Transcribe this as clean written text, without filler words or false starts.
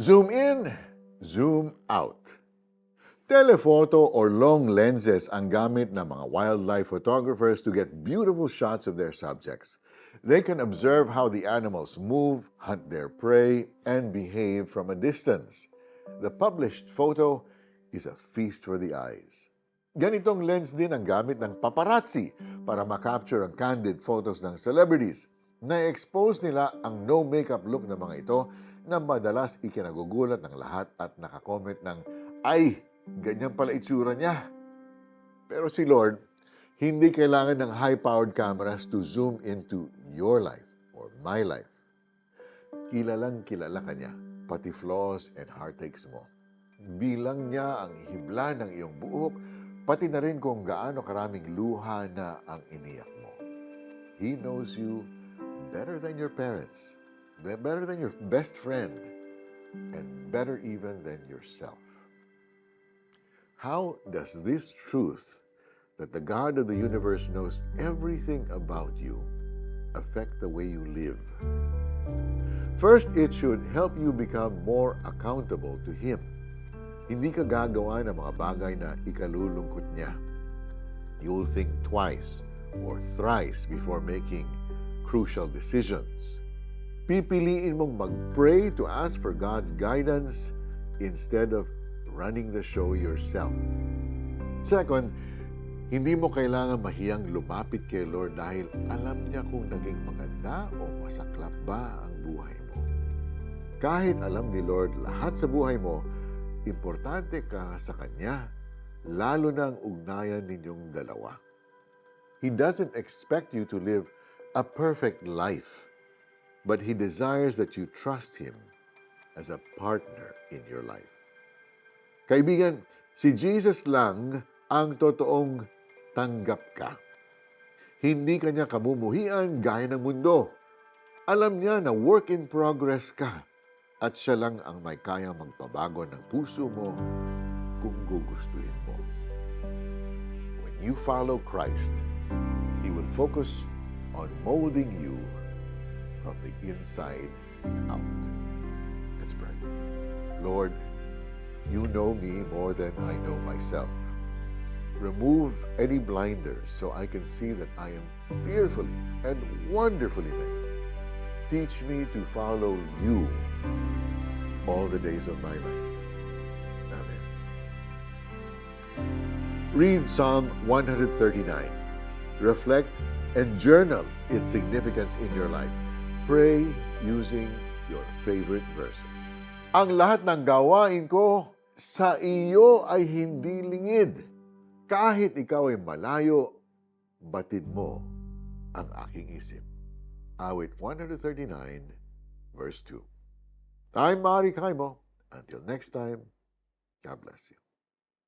Zoom in, zoom out. Telephoto or long lenses ang gamit ng mga wildlife photographers to get beautiful shots of their subjects. They can observe how the animals move, hunt their prey, and behave from a distance. The published photo is a feast for the eyes. Ganitong lens din ang gamit ng paparazzi para makapture ang candid photos ng celebrities. Na-expose nila ang no-makeup look ng mga ito na madalas ikinagugulat ng lahat at nakakomment ng, "Ay, ganyan pala itsura niya." Pero si Lord, hindi kailangan ng high-powered cameras to zoom into your life or my life. Kilalang kilala ka niya, pati flaws and heartaches mo. Bilang niya ang hibla ng iyong buhok, pati na rin kung gaano karaming luha na ang iniyak mo. He knows you better than your parents, better than your best friend, and better even than yourself. How does this truth that the God of the universe knows everything about you affect the way you live? First, it should help you become more accountable to Him. Hindi ka gagawa ng mga bagay na ikalulungkot niya. You'll think twice or thrice before making crucial decisions. Pipiliin mong mag-pray to ask for God's guidance instead of running the show yourself. Second, hindi mo kailangan mahiyang lumapit kay Lord dahil alam niya kung naging maganda o masaklap ba ang buhay mo. Kahit alam ni Lord lahat sa buhay mo, importante ka sa Kanya, lalo na ang ugnayan ninyong dalawa. He doesn't expect you to live a perfect life, but He desires that you trust Him as a partner in your life. Kaibigan, si Jesus lang ang totoong tanggap ka. Hindi Kanya kamumuhian gaya ng mundo. Alam niya na work in progress ka at siya lang ang may kayang magpabago ng puso mo kung gugustuhin mo. When you follow Christ, He will focus on molding you from the inside out. Let's pray. Lord, you know me more than I know myself. Remove any blinders so I can see that I am fearfully and wonderfully made. Teach me to follow you all the days of my life. Amen. Read Psalm 139. Reflect and journal its significance in your life. Pray using your favorite verses. Ang lahat ng gawain ko sa iyo ay hindi lingid. Kahit ikaw ay malayo, batid mo ang aking isip. Awit 139, verse 2. I'm Mari Kaimo. Until next time, God bless you.